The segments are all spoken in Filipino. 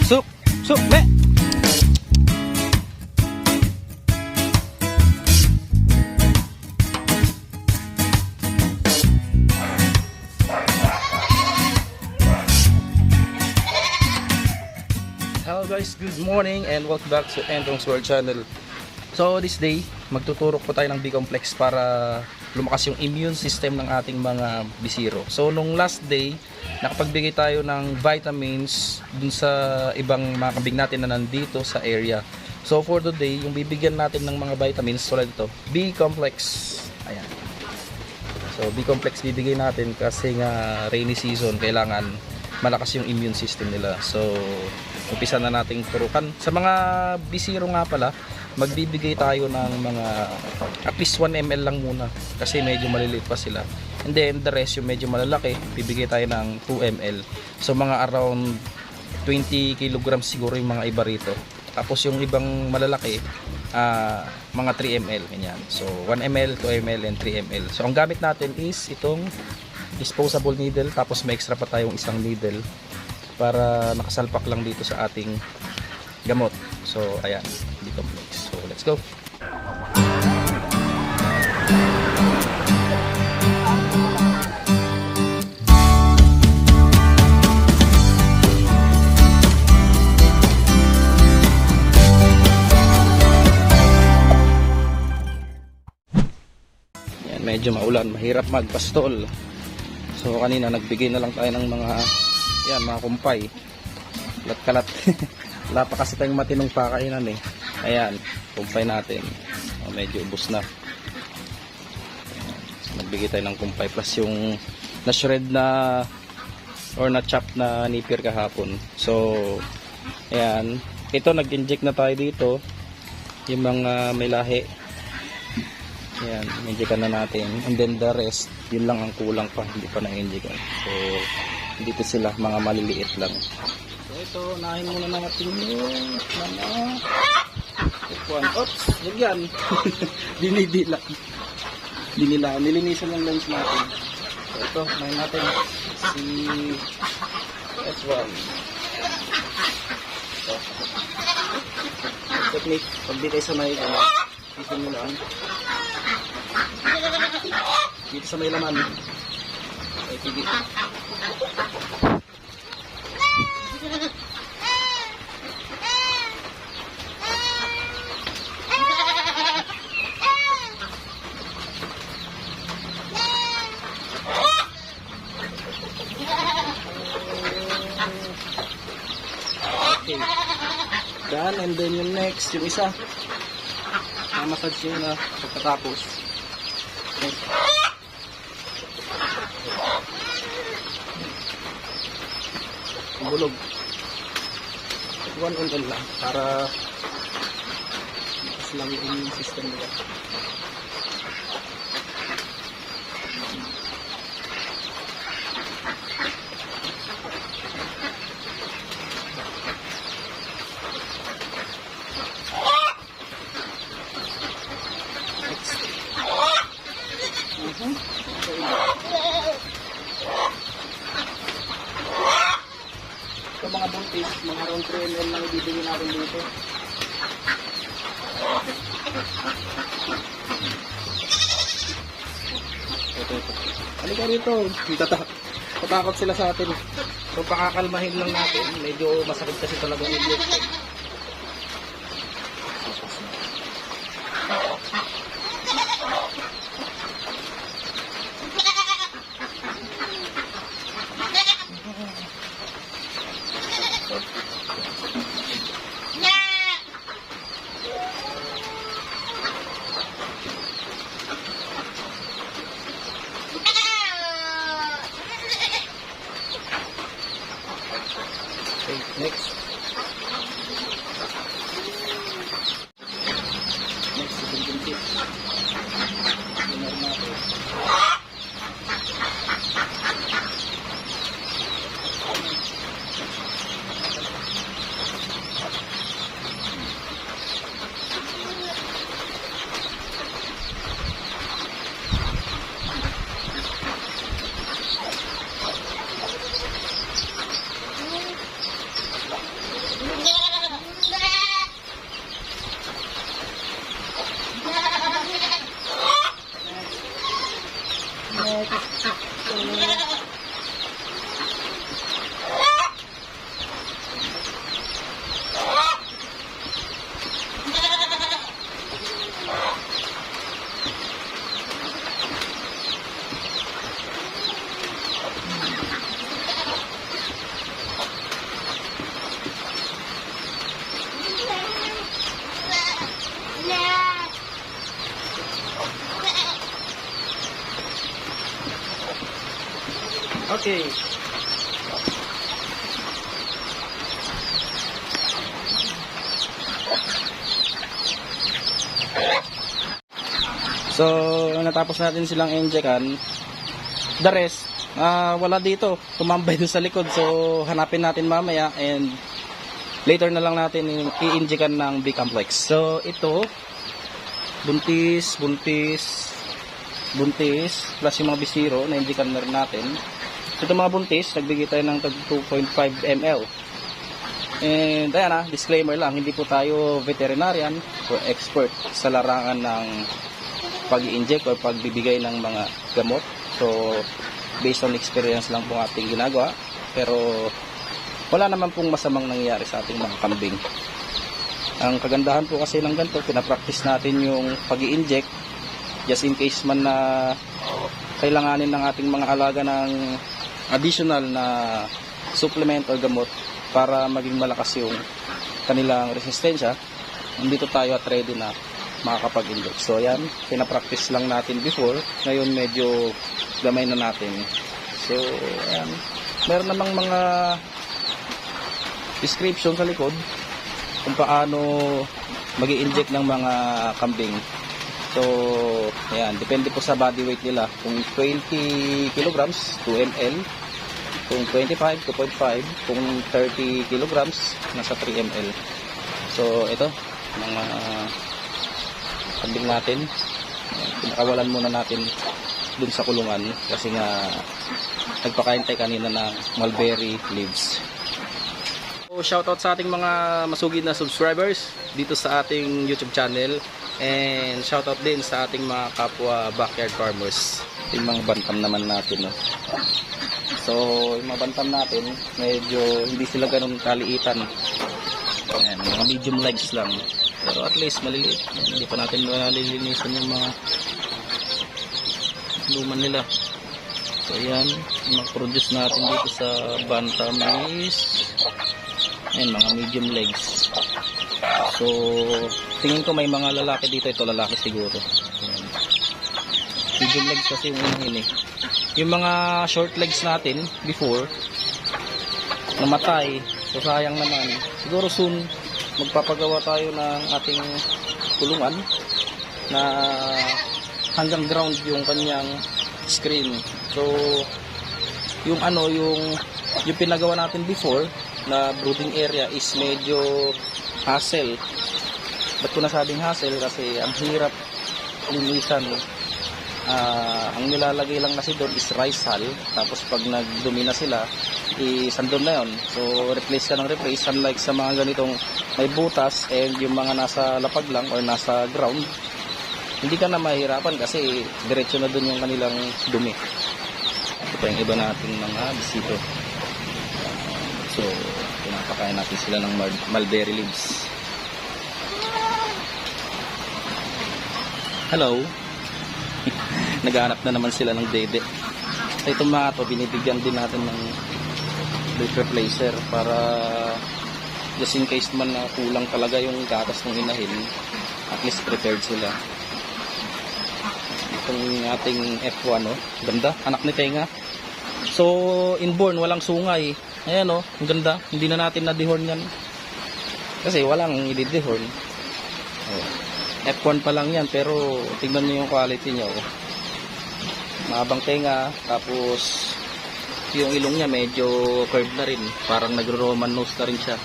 Sup, sup, me. Hello guys, good morning and welcome back to Entong's World Channel. So this day, magtuturok po tayo ng B-complex para lumakas yung immune system ng ating mga bisiro. So nung last day, nakapagbigay tayo ng vitamins dun sa ibang mga kambing natin na nandito sa area. So for today, yung bibigyan natin ng mga vitamins tulad ito, B-complex. Ayan. So B-complex bibigay natin kasi nga rainy season, kailangan malakas yung immune system nila. So umpisa na nating turukan. Sa mga bisiro nga pala, magbibigay tayo ng mga at least 1 ml lang muna kasi medyo maliliit pa sila. And then the rest yung medyo malalaki, bibigay tayo ng 2 ml. So mga around 20 kilograms siguro yung mga iba rito. Tapos yung ibang malalaki, mga 3 ml ganyan. So 1 ml, 2 ml and 3 ml. So ang gamit natin is itong disposable needle, tapos may extra pa tayong isang needle para nakasalpak lang dito sa ating gamot. So ayan, B-complex. So let's go. Yan, medyo maulan, mahirap magpastol. So kanina nagbigay na lang tayo ng mga yan, mga kumpay. Kalat-kalat. Wala pa kasi tayong matinong pakainan eh. Ayan, kumpay natin. Medyo ubos na. So, nagbigay tayo ng kumpay plus yung na-shred na or na-chop na nipir kahapon. So, ayan. Ito, nag-inject na tayo dito. Yung mga may lahi. Ayan, injectan na natin. And then the rest, yun lang ang kulang pa. Hindi pa na-injectan. So, dito sila, mga maliliit lang. So ito, unahin muna natin yung mga ikuan. Oops, lagyan. Dinidila. Nilinisan yung lens natin. So ito, unahin natin si S1. So, technique, pag di kayo sanay, dito nyo lang. Dito sa may laman. Okay, sige. Okay. Done, and then yung next, yung isa. Mamasage yun na pagkatapos. Okay. Bulog. 1 ml lang para mas lang yung system nila. Ito mga buntis, mga around 3 ml lang ibibigay natin dito. Ito. Halika rito. Tatakot sila sa atin. So pakakalmahin lang natin. Medyo masakit kasi talaga yung injection. Okay, next. Next, ibigin tip. Inar natin. Okay. So, natapos natin silang injectan. The rest, wala dito. Tumambay dun sa likod. So, hanapin natin mamaya and later na lang natin i-injectan ng B-complex. So, ito, buntis, plus yung mga B0 na injectan na rin natin. So, ito mga buntis, nagbigay tayo ng 2.5 ml. And ayan disclaimer lang, hindi po tayo veterinarian o expert sa larangan ng pag-i-inject o pagbibigay ng mga gamot. So, based on experience lang po ating ginagawa. Pero, wala naman pong masamang nangyayari sa ating mga kambing. Ang kagandahan po kasi ng ganito, pinapractice natin yung pag-i-inject just in case man na kailanganin ng ating mga alaga ng additional na supplement o gamot para maging malakas yung kanilang resistensya. Nandito tayo at ready na makakapag-inject. So yan, pinapractice lang natin before. Ngayon medyo gamay na natin. So ayan, meron namang mga description sa likod kung paano mag-i-inject ng mga kambing. So ayan, depende po sa body weight nila. Kung 20 kilograms, 2 ml. Kung 25, 2.5. Kung 30 kilograms, nasa 3 ml. So ito, mga kambing natin. Pinakawalan muna natin dun sa kulungan kasi nga nagpakain tayo kanina ng mulberry leaves. So, shoutout sa ating mga masugid na subscribers dito sa ating YouTube channel, and shoutout din sa ating mga kapwa backyard farmers. Yung mga bantam naman natin, no? So yung mga bantam natin medyo hindi sila ganun kaliitan. Ayan, mga medium legs lang, pero at least maliliit. Hindi pa natin nalilinisan yung mga luman nila. So ayan, yung produce natin dito sa bantam is ayan, mga medium legs. So tingin ko may mga lalaki dito. Ito lalaki siguro. Ayan. Medium legs kasi yung unahin eh. Yung mga short legs natin before namatay, so sayang naman. Siguro soon magpapagawa tayo ng ating kulungan na hanggang ground yung kanyang screen. So yung yung pinagawa natin before na brooding area is medyo hassle. Ba't ko nasabing hassle? Kasi ang hirap linisan. Ang nilalagay lang kasi doon is rice hull, tapos pag nagdumi na sila isandon na yon. So replace ka ng replace, unlike sa mga ganitong may butas and yung mga nasa lapag lang or nasa ground, hindi ka na mahirapan kasi diretso na doon yung kanilang dumi. Ito pa yung iba nating mga bisito. So pinapakain natin sila ng mulberry leaves. Hello. Naghahanap na naman sila ng dede. Itong mga to, binibigyan din natin ng milk replacer para just in case man na kulang talaga yung gatas ng inahin, at least prepared sila. Itong ating F1, ganda, anak ni Tenga. So inborn, walang sungay. Ayan ang ganda, hindi na natin na-dehorn yan kasi walang i-dehorn. F1 pa lang yan, pero tingnan niyo yung quality niya. Mahabang tenga, tapos yung ilong niya medyo curved na rin, parang nagro-Roman nose na rin siya.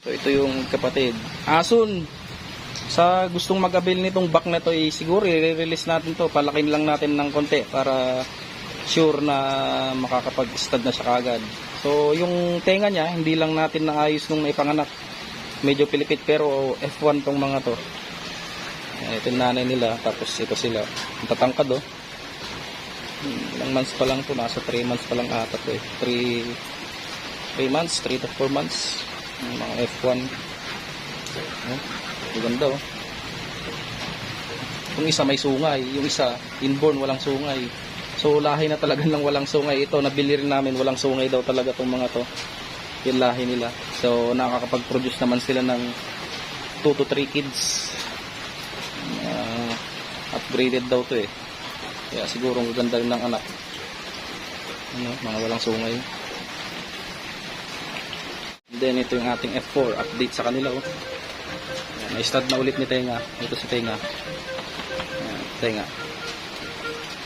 So ito yung kapatid. Soon sa gustong mag-avail nitong back na to, siguro i-release natin to, palakin lang natin ng konti para sure na makakapag-stud na siya kagad. So yung tenga niya, hindi lang natin naayos nung naipanganak. Medyo pilipit pero F1 tong mga to. Ito yung nanay nila, tapos ito sila. Ang tatangkad oh. Ilang months pa lang to, nasa 3 months pa lang ata to eh. 3 months, 3 to 4 months. Yung mga F1. Maganda oh. Yung isa may sungay, yung isa inborn walang sungay. So lahi na talaga ng walang sungay. Ito nabili rin namin, walang sungay daw talaga tong mga to. Yung lahi nila. So nakakapag-produce naman sila ng 2 to 3 kids. Upgraded daw to eh. Kaya siguro ang ganda rin ng anak. Ano, mga walang sungay. And then ito yung ating F4, update sa kanila oh. May stud na ulit ni Tenga. Ito si Tenga. Tenga.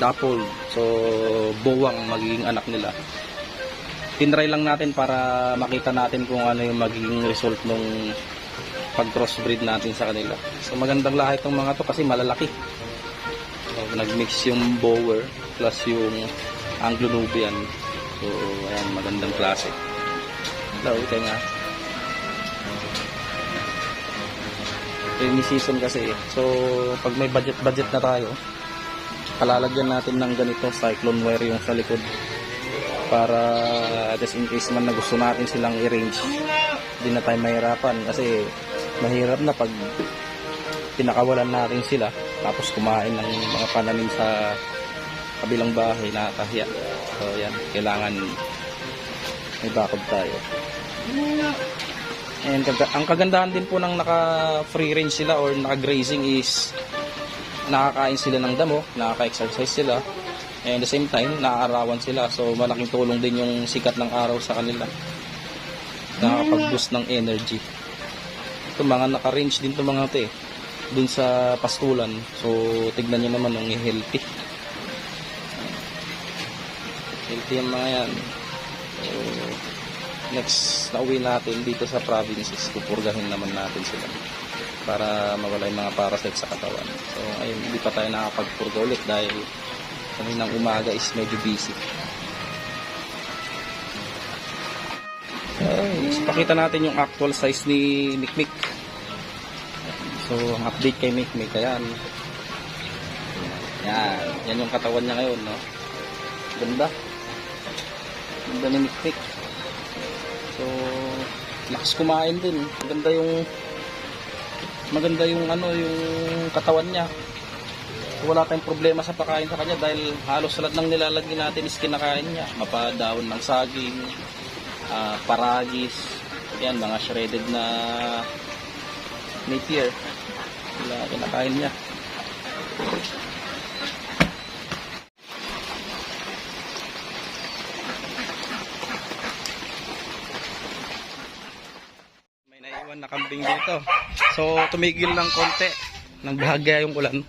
Dapol. So buwang magiging anak nila. Tinry lang natin para makita natin kung ano yung magiging result nung pag crossbreed natin sa kanila. So magandang lahi itong mga to kasi malalaki. So, nagmix yung Boer plus yung Anglo-Nubian. So ayan, magandang klase. Hello, Tenga. Rainy season kasi eh. So pag may budget na tayo, palalagyan natin ng ganito cyclone wire yung sa likod para just in case man na gusto natin silang i-range, hindi na tayo mahirapan kasi mahirap na pag pinakawalan natin sila tapos kumain ng mga pananim sa kabilang bahay na kahiya. So yan, kailangan may backup tayo. And ang kagandahan din po ng naka free range sila or naka grazing is nakakain sila ng damo, nakaka-exercise sila, and at the same time naaarawan sila. So malaking tulong din yung sikat ng araw sa kanila, nakakapag-boost ng energy. Ito mga naka-range din ito mga ito eh, dun sa pastulan. So tignan nyo naman ang healthy yung mga yan. So next na uwi natin dito sa provinces, pupurgahin naman natin sila para mawala yung mga parasites sa katawan. So ayun, hindi pa tayo nakapagpurga ulit dahil kaninang umaga is medyo busy. So pakita natin yung actual size ni Mikmik. So ang update kay Mikmik, ayan. Yan yung katawan niya ngayon, no? Ganda ni Mikmik. So lakas kumain din. Maganda yung ano, yung katawan niya. So, wala tayong problema sa pagkain sa kanya dahil halos lahat ng nilalagay natin is kinakain niya. Mapadahon ng saging, paragis, yan, mga shredded na napier. Wala, kinakain niya. Na kambing dito. So tumigil ng konti, nang bahagya yung ulan.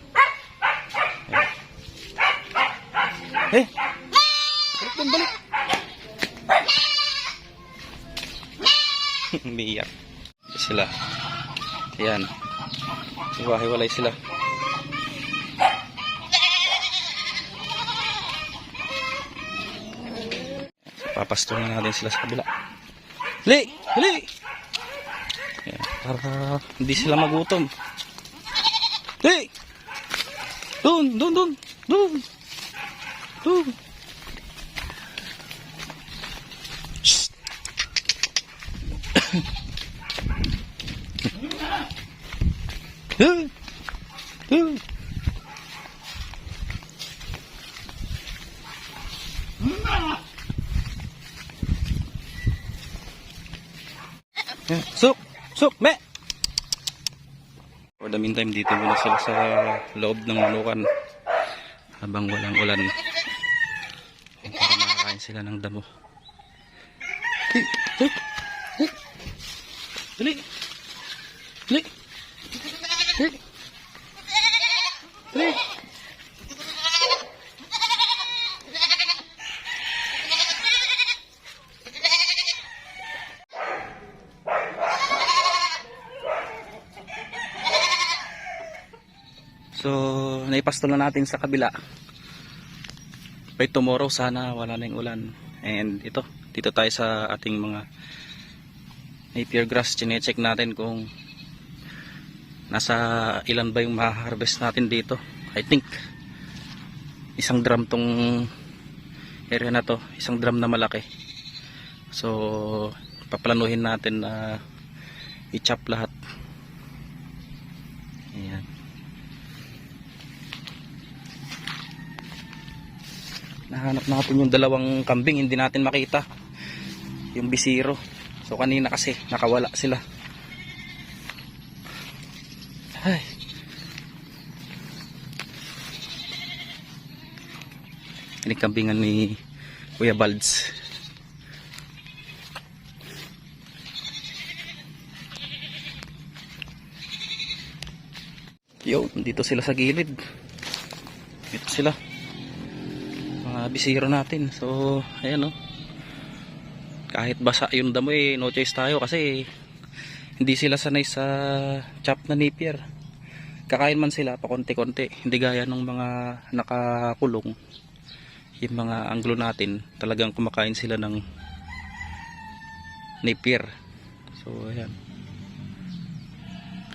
Balik. Umiyak sila. Ayan. Hiwa-hiwalay sila. So, papastuhin natin sila sa kabila. Hali! Ayan, para hindi sila magutom. Hey! Doon! Shhh! Suk, me! For the meantime, dito muna sila sa loob ng manukan habang walang ulan para makakain sila ng damo. Dali! So, naipasto na natin sa kabila. by tomorrow sana wala na yung ulan. And ito, dito tayo sa ating mga napier grass. Chine-check natin kung nasa ilan ba yung ma-harvest natin dito. I think isang drum tong area na to, isang drum na malaki. So paplanuhin natin na i-chop lahat. Ayan. Nahanap natin yung dalawang kambing, hindi natin makita yung bisiro. So kanina kasi nakawala sila. Ay. Ini kambingan ni Kuya Balds. Yo, dito sila sa gilid. Dito sila. Mga bisiro natin. So, ayan o. Kahit basa yung damo no choice tayo kasi hindi sila sanay sa chop na napier. Kakain man sila pa konti-konti. Hindi gaya ng mga nakakulong. Yung mga anglo natin, talagang kumakain sila ng napier. So, ayan.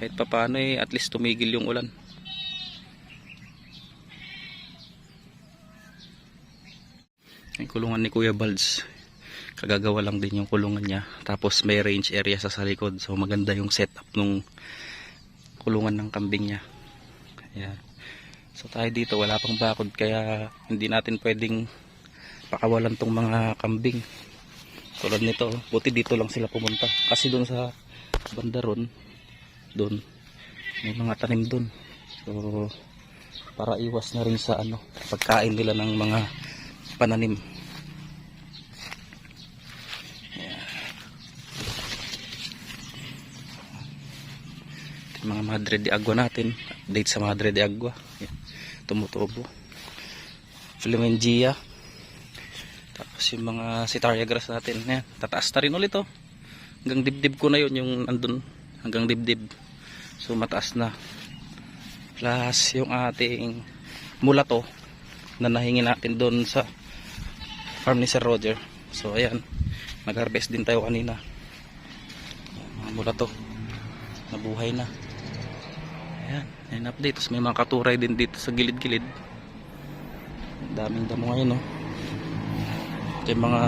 Kahit pa paano at least tumigil yung ulan. Yung kulungan ni Kuya Balds, kagagawa lang din yung kulungan niya. Tapos may range area sa likod. So maganda yung setup nung kulungan ng kambing niya. Ayan. So tayo dito wala pang bakod kaya hindi natin pwedeng pakawalan tong mga kambing. Tulad nito, buti dito lang sila pumunta. Kasi doon sa bandaron, doon may mga tanim doon. So para iwas na rin sa pagkain nila ng mga pananim. Mga Madre de Agua natin, update sa Madre de Agua. Tumutubo Flemengia, tapos yung mga Sitaria grass natin. Ayan, tataas na rin ulit hanggang dibdib ko na yun, yung andun hanggang dibdib. So mataas na. Plus yung ating mulato na nahingi natin doon sa farm ni Sir Roger. So ayan, nag-harvest din tayo kanina. Mga mulato nabuhay na. Ayan, ayan update. Tapos may mga katuray din dito sa gilid-gilid. Daming damo ngayon ito yung mga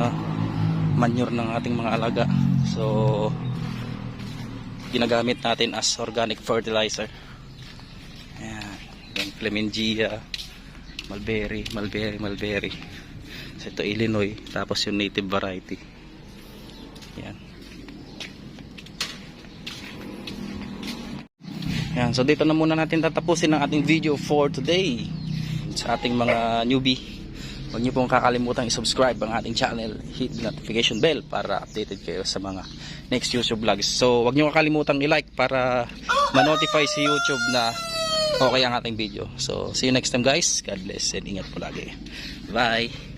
manure ng ating mga alaga. So ginagamit natin as organic fertilizer. Ayan, yung Flemengia, mulberry. So ito Illinois, tapos yung native variety. Ayan. Yan, so dito na muna natin tatapusin ang ating video for today. Sa ating mga newbie, huwag niyo pong kakalimutan i-subscribe ang ating channel, hit the notification bell para updated kayo sa mga next YouTube vlogs. So huwag niyo kakalimutan i-like para ma-notify si YouTube na okay ang ating video. So see you next time guys. God bless and ingat po lagi. Bye.